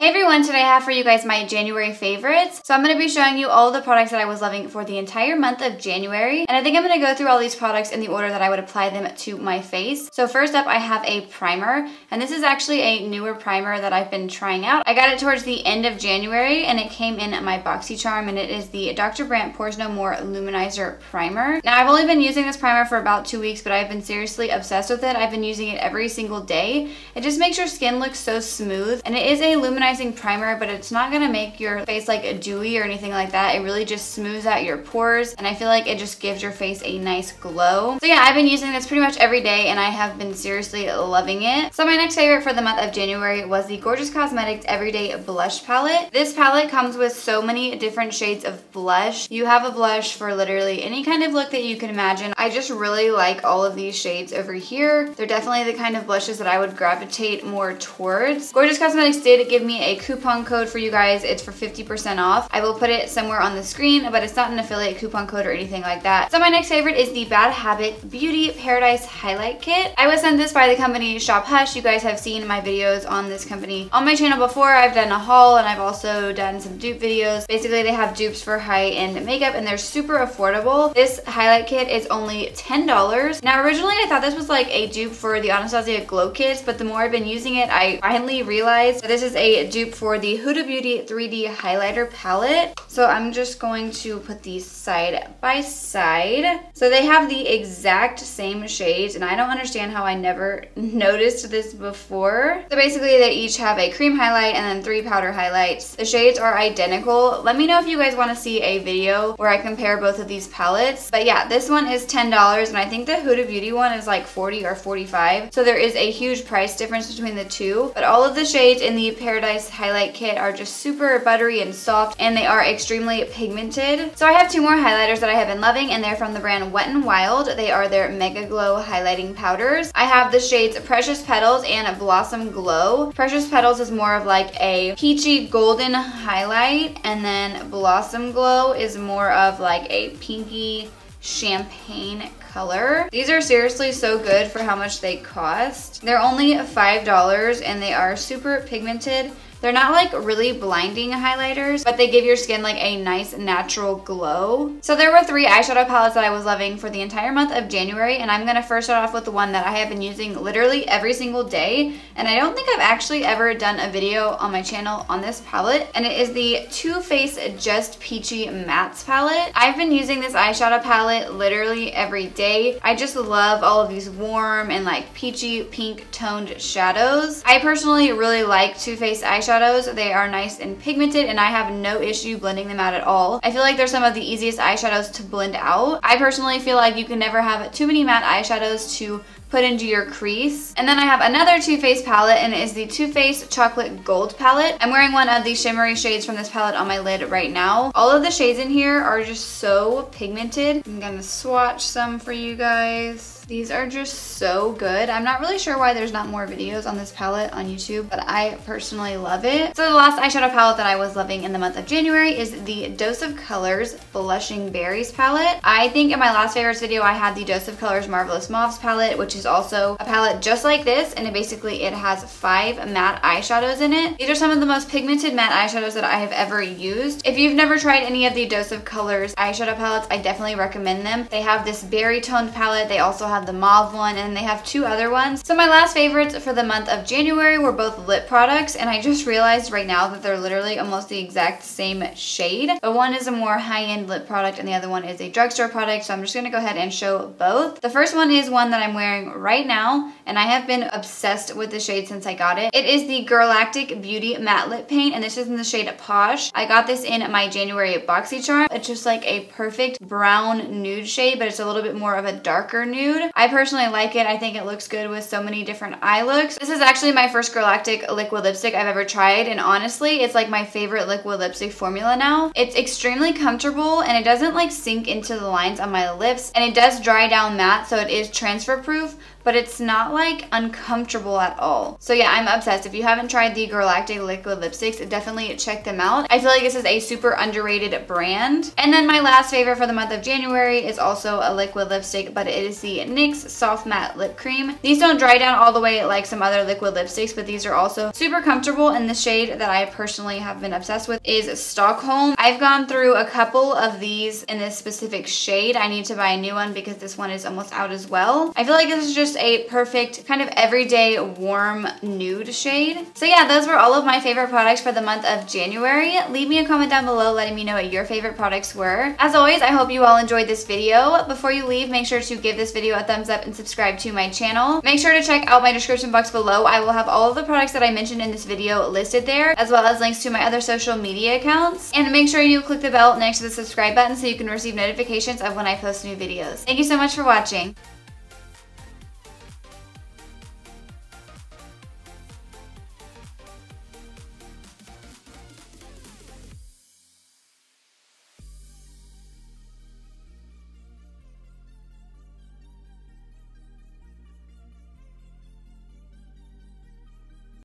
Hey everyone, today I have for you guys my January favorites. So I'm going to be showing you all the products that I was loving for the entire month of January. And I think I'm going to go through all these products in the order that I would apply them to my face. So first up I have a primer, and this is actually a newer primer that I've been trying out. I got it towards the end of January and it came in my BoxyCharm, and it is the Dr. Brandt Pores No More Luminizer Primer. Now I've only been using this primer for about 2 weeks, but I've been seriously obsessed with it. I've been using it every single day. It just makes your skin look so smooth, and it is a luminizing primer, but it's not gonna make your face like dewy or anything like that. It really just smooths out your pores, and I feel like it just gives your face a nice glow. So yeah, I've been using this pretty much every day and I have been seriously loving it. So my next favorite for the month of January was the Gorgeous Cosmetics Everyday Blush Palette. This palette comes with so many different shades of blush. You have a blush for literally any kind of look that you can imagine. I just really like all of these shades over here. They're definitely the kind of blushes that I would gravitate more towards. Gorgeous Cosmetics did give me a coupon code for you guys. It's for 50% off. I will put it somewhere on the screen, but it's not an affiliate coupon code or anything like that. So my next favorite is the Bad Habit Beauty Paradise Highlight Kit. I was sent this by the company Shop Hush. You guys have seen my videos on this company on my channel before. I've done a haul and I've also done some dupe videos. Basically, they have dupes for high-end makeup and they're super affordable. This highlight kit is only $10. Now, originally I thought this was like a dupe for the Anastasia Glow Kits, but the more I've been using it, I finally realized that this is a dupe for the Huda Beauty 3D Highlighter Palette. So I'm just going to put these side by side. So they have the exact same shades, and I don't understand how I never noticed this before. So basically they each have a cream highlight and then 3 powder highlights. The shades are identical. Let me know if you guys want to see a video where I compare both of these palettes. But yeah, this one is $10 and I think the Huda Beauty one is like $40 or $45. So there is a huge price difference between the two. But all of the shades in the Paradise Highlight Kit are just super buttery and soft, and they are extremely pigmented. So I have 2 more highlighters that I have been loving, and they're from the brand Wet n Wild. They are their MegaGlo highlighting powders. I have the shades Precious Petals and Blossom Glow. Precious Petals is more of like a peachy golden highlight, and then Blossom Glow is more of like a pinky champagne color. These are seriously so good for how much they cost. They're only $5 and they are super pigmented. They're not like really blinding highlighters, but they give your skin like a nice natural glow. So there were 3 eyeshadow palettes that I was loving for the entire month of January, and I'm gonna first start off with the one that I have been using literally every single day, and I don't think I've actually ever done a video on my channel on this palette, and it is the Too Faced Just Peachy Mattes palette. I've been using this eyeshadow palette literally every day. I just love all of these warm and like peachy pink toned shadows. I personally really like Too Faced eyeshadows. They are nice and pigmented, and I have no issue blending them out at all. I feel like they're some of the easiest eyeshadows to blend out. I personally feel like you can never have too many matte eyeshadows to put into your crease. And then I have another Too Faced palette, and it is the Too Faced Chocolate Gold palette. I'm wearing one of the shimmery shades from this palette on my lid right now. All of the shades in here are just so pigmented. I'm gonna swatch some for you guys. These are just so good. I'm not really sure why there's not more videos on this palette on YouTube, but I personally love it. So the last eyeshadow palette that I was loving in the month of January is the Dose of Colors Blushing Berries palette. I think in my last favorites video I had the Dose of Colors Marvelous Mauves palette, which is also a palette just like this, and it has 5 matte eyeshadows in it. These are some of the most pigmented matte eyeshadows that I have ever used. If you've never tried any of the Dose of Colors eyeshadow palettes, I definitely recommend them. They have this berry toned palette. They also have the mauve one, and they have 2 other ones. So my last favorites for the month of January were both lip products, and I just realized right now that they're literally almost the exact same shade, but one is a more high-end lip product and the other one is a drugstore product. So I'm just gonna go ahead and show both. The first one is one that I'm wearing right now, and I have been obsessed with the shade since I got it. It is the Girlactik Beauty Matte Lip Paint, and this is in the shade Posh. I got this in my January BoxyCharm. It's just like a perfect brown nude shade, but it's a little bit more of a darker nude. I personally like it. I think it looks good with so many different eye looks. This is actually my first Girlactik liquid lipstick I've ever tried, and honestly, it's like my favorite liquid lipstick formula now. It's extremely comfortable, and it doesn't like sink into the lines on my lips, and it does dry down matte, so it is transfer proof, but it's not like uncomfortable at all. So yeah, I'm obsessed. If you haven't tried the Girlactik liquid lipsticks, definitely check them out. I feel like this is a super underrated brand. And then my last favorite for the month of January is also a liquid lipstick, but it is the NYX Soft Matte Lip Cream. These don't dry down all the way like some other liquid lipsticks, but these are also super comfortable, and the shade that I personally have been obsessed with is Stockholm. I've gone through a couple of these in this specific shade. I need to buy a new one because this one is almost out as well. I feel like this is just a perfect kind of everyday warm nude shade. So yeah, those were all of my favorite products for the month of January. Leave me a comment down below letting me know what your favorite products were. As always, I hope you all enjoyed this video. Before you leave, make sure to give this video a thumbs up and subscribe to my channel. Make sure to check out my description box below. I will have all of the products that I mentioned in this video listed there, as well as links to my other social media accounts. And make sure you click the bell next to the subscribe button so you can receive notifications of when I post new videos. Thank you so much for watching.